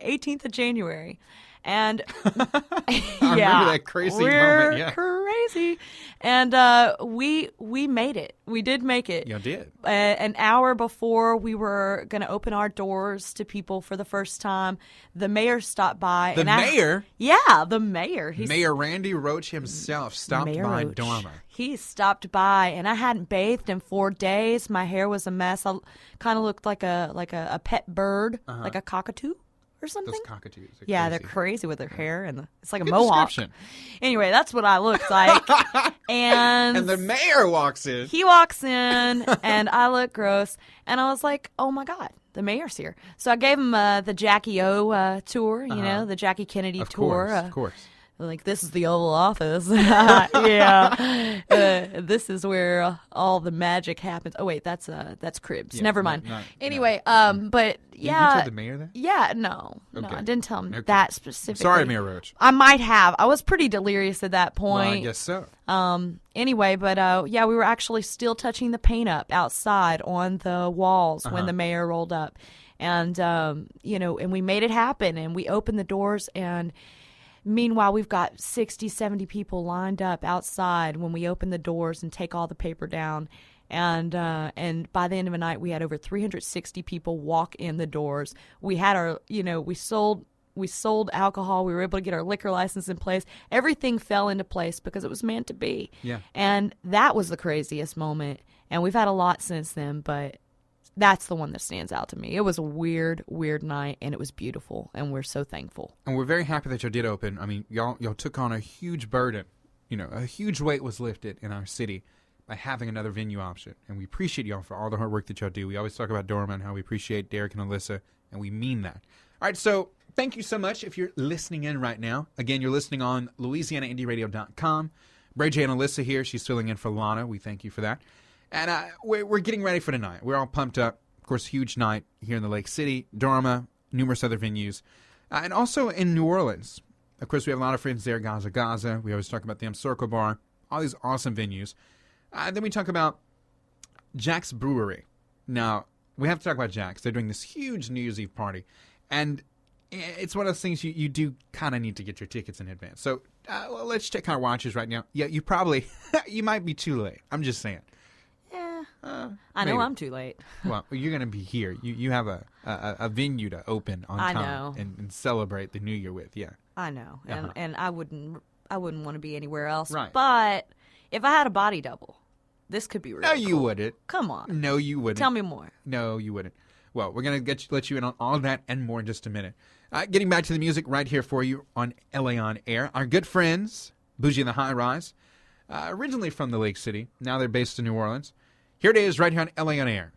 18th of January. And I remember that crazy moment. Yeah. Crazy. And we made it. We did make it. You did. An hour before we were going to open our doors to people for the first time, the mayor stopped by. The mayor? Yeah, the mayor. Mayor Randy Roach himself stopped by Dormer. He stopped by, and I hadn't bathed in 4 days. My hair was a mess. I kind of looked like a pet bird, like a cockatoo or something. Those cockatoos. Yeah, they're crazy with their hair, and it's like a Good mohawk. description. Anyway, that's what I looked like. And the mayor walks in. He walks in, and I look gross, and I was like, "Oh my God, the mayor's here!" So I gave him the Jackie O tour, you know, the Jackie Kennedy tour. Of course. Like, this is the Oval Office. Yeah. This is where all the magic happens. Oh, wait, that's Cribs. Yeah, Never mind. Anyway, but yeah. You told the mayor that? Yeah, no, I didn't tell him that specifically. Sorry, Mayor Roach. I might have. I was pretty delirious at that point. Well, I guess so. Anyway, but yeah, we were actually still touching the paint up outside on the walls when the mayor rolled up. And, you know, and we made it happen, and we opened the doors, and meanwhile, we've got 60, 70 people lined up outside when we open the doors and take all the paper down. And by the end of the night, we had over 360 people walk in the doors. We had our, you know, we sold alcohol. We were able to get our liquor license in place. Everything fell into place because it was meant to be. Yeah. And that was the craziest moment. And we've had a lot since then, but that's the one that stands out to me. It was a weird, weird night, and it was beautiful, and we're so thankful. And we're very happy that y'all did open. I mean, y'all took on a huge burden. You know, a huge weight was lifted in our city by having another venue option. And we appreciate y'all for all the hard work that y'all do. We always talk about Dorma and how we appreciate Derek and Alyssa, and we mean that. All right, so thank you so much if you're listening in right now. Again, you're listening on LouisianaIndieRadio.com. Bray J and Alyssa here. She's filling in for Lana. We thank you for that. And we're getting ready for tonight. We're all pumped up. Of course, huge night here in the Lake City, Dorma, numerous other venues. And also in New Orleans. Of course, we have a lot of friends there, Gaza. We always talk about them, Circle Bar, all these awesome venues. Then we talk about Jack's Brewery. Now, we have to talk about Jack's. They're doing this huge New Year's Eve party. And it's one of those things you do kind of need to get your tickets in advance. So let's check our watches right now. Yeah, you might be too late. I'm just saying. I know I'm too late. Well, you're going to be here. You have a venue to open on time and celebrate the New Year with. Yeah, I know, and I wouldn't want to be anywhere else. Right. But if I had a body double, this could be really No, you cool. wouldn't. Come on. No, you wouldn't. Tell me more. No, you wouldn't. Well, we're going to let you in on all that and more in just a minute. Getting back to the music right here for you on LA On Air. Our good friends, Bougie and the High Rise, originally from the Lake City. Now they're based in New Orleans. Here it is right here on LA On Air.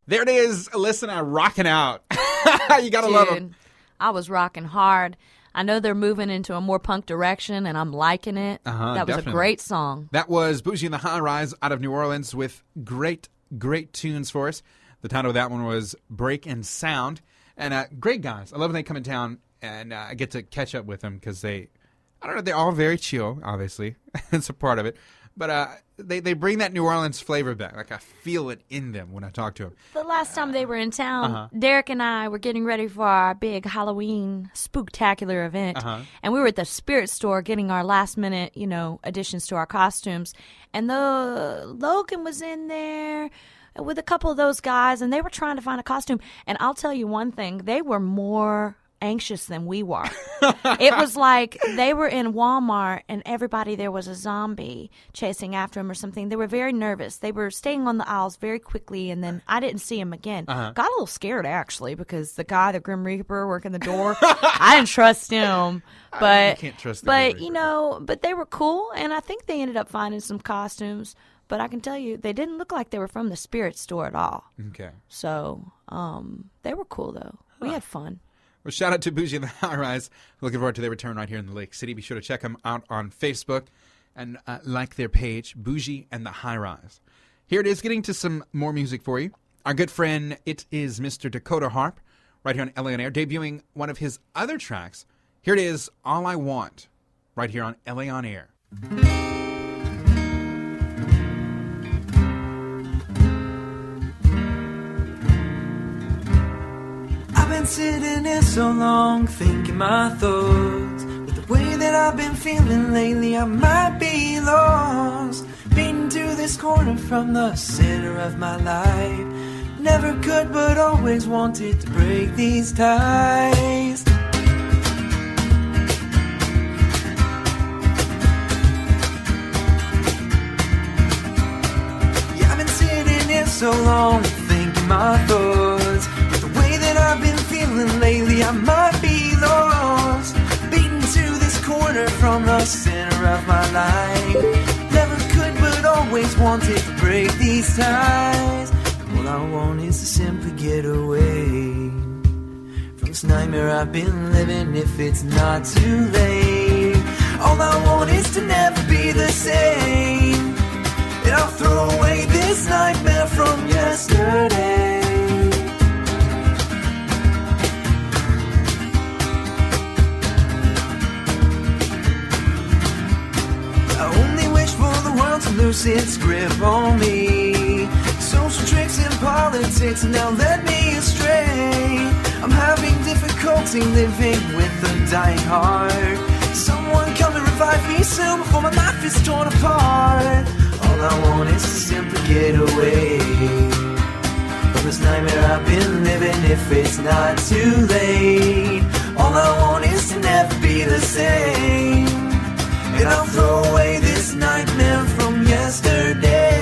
There it is, Alyssa and I rocking out. You gotta love them. I was rocking hard. I know they're moving into a more punk direction, and I'm liking it. That was definitely. a great song. That was Bougie and the High Rise out of New Orleans with great tunes for us. The title of that one was Break and Sound. And great guys. I love when they come in town, and I get to catch up with them because they're all very chill, obviously. It's a part of it. But they bring that New Orleans flavor back. Like, I feel it in them when I talk to them. The last time they were in town, Derek and I were getting ready for our big Halloween spooktacular event. And we were at the Spirit store getting our last-minute, additions to our costumes. And Logan was in there with a couple of those guys, and they were trying to find a costume. And I'll tell you one thing. They were more anxious than we were. It was like they were in Walmart and everybody there was a zombie chasing after them or something. They were very nervous. They were staying on the aisles very quickly, and then I didn't see them again. Got a little scared, actually, because the guy, the Grim Reaper working the door, I didn't trust him. But you can't trust the Grim Reaper. But they were cool, and I think they ended up finding some costumes. But I can tell you, they didn't look like they were from the Spirit store at all. Okay. So they were cool, though. We had fun. Well, shout out to Bougie and the High Rise. Looking forward to their return right here in the Lake City. Be sure to check them out on Facebook and like their page, Bougie and the High Rise. Here it is, getting to some more music for you. Our good friend, it is Mr. Dakota Harp, right here on LA On Air, debuting one of his other tracks. Here it is, All I Want, right here on LA On Air. I've been sitting here so long, thinking my thoughts. With the way that I've been feeling lately, I might be lost. Beaten to this corner from the center of my life. Never could, but always wanted to break these ties. Yeah, I've been sitting here so long, thinking my thoughts. I've been feeling lately, I might be lost. Beaten to this corner from the center of my life. Never could, but always wanted to break these ties. All I want is to simply get away from this nightmare I've been living, if it's not too late. All I want is to never be the same. And I'll throw away this nightmare from yesterday. To lose its grip on me. Social tricks and politics now led me astray. I'm having difficulty living with a dying heart. Someone come and revive me soon before my life is torn apart. All I want is to simply get away from this nightmare I've been living, if it's not too late. All I want is to never be the same. And I'll throw away this nightmare from yesterday.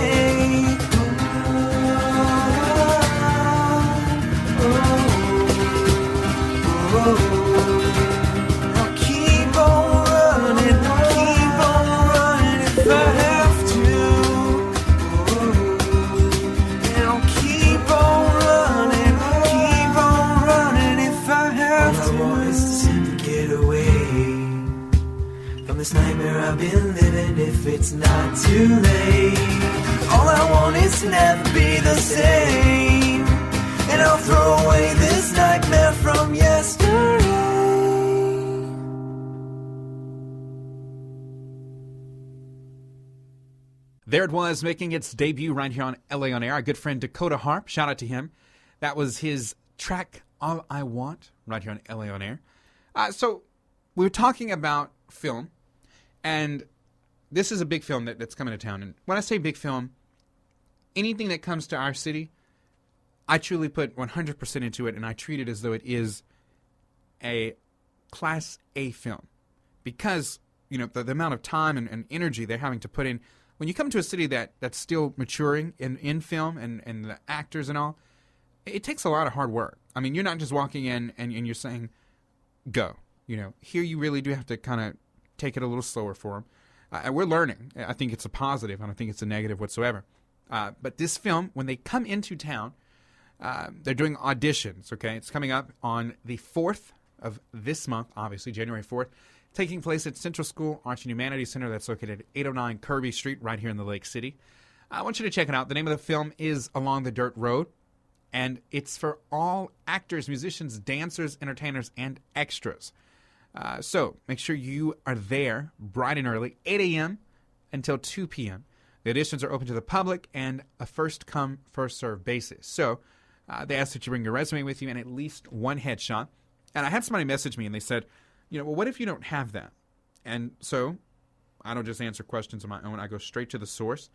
I'll keep on running, if I have to. And I'll keep on running if I have to. All I want is to simply get away from this nightmare I've been living, if it's not too late. All I want is to never be the same. And I'll throw away this nightmare from yesterday. There it was, making its debut right here on LA On Air. Our good friend Dakota Harp, shout out to him. That was his track, All I Want, right here on LA On Air. So we were talking about film. And this is a big film that's coming to town. And when I say big film, anything that comes to our city, I truly put 100% into it, and I treat it as though it is a Class A film. Because, the amount of time and energy they're having to put in. When you come to a city that's still maturing in film and the actors and all, it takes a lot of hard work. I mean, you're not just walking in and you're saying, go. Here you really do have to kind of take it a little slower for them. And we're learning. I think it's a positive. I don't think it's a negative whatsoever. But this film, when they come into town, They're doing auditions, okay? It's coming up on the 4th of this month, obviously, January 4th, taking place at Central School Arts and Humanities Center that's located at 809 Kirby Street right here in the Lake City. I want you to check it out. The name of the film is Along the Dirt Road, and it's for all actors, musicians, dancers, entertainers, and extras. So make sure you are there bright and early, 8 a.m. until 2 p.m. The auditions are open to the public and a first-come, first-served basis. So they ask that you bring your resume with you and at least one headshot. And I had somebody message me, and they said, well, what if you don't have that? And so I don't just answer questions on my own. I go straight to the source.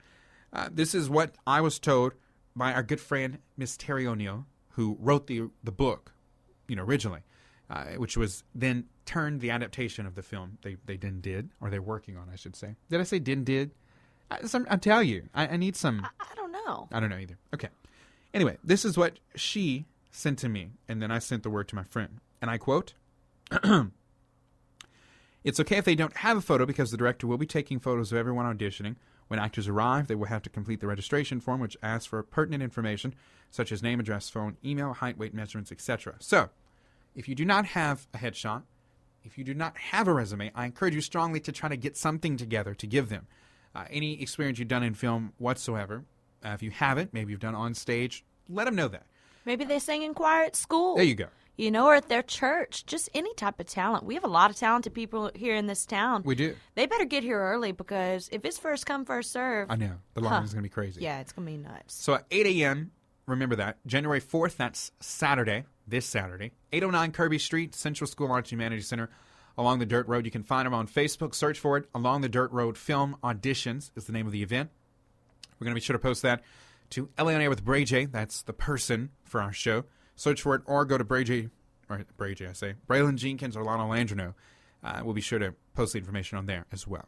This is what I was told by our good friend, Miss Terry O'Neill, who wrote the book, originally, which was then turned the adaptation of the film they did, or they're working on, I should say. Did I say did? I tell you, I need some. I don't know. I don't know either. Okay. Anyway, this is what she sent to me, and then I sent the word to my friend. And I quote, "It's okay if they don't have a photo because the director will be taking photos of everyone auditioning. When actors arrive, they will have to complete the registration form, which asks for pertinent information, such as name, address, phone, email, height, weight, measurements, etc. So, if you do not have a headshot, if you do not have a resume, I encourage you strongly to try to get something together to give them. Any experience you've done in film whatsoever, if you haven't, maybe you've done on stage, let them know that. Maybe they sang in choir at school. There you go. Or at their church. Just any type of talent. We have a lot of talented people here in this town. We do. They better get here early because if it's first come, first serve. I know. The line is going to be crazy. Yeah, it's going to be nuts. So at 8 a.m., remember that, January 4th, that's Saturday, this Saturday, 809 Kirby Street, Central School Arts and Humanities Center, Along the Dirt Road. You can find them on Facebook. Search for it. Along the Dirt Road Film Auditions is the name of the event. We're going to be sure to post that to LA On Air with Bray J. That's the person for our show. Search for it or go to Bray J, Braylon Jenkins or Lana Landrino. We'll be sure to post the information on there as well.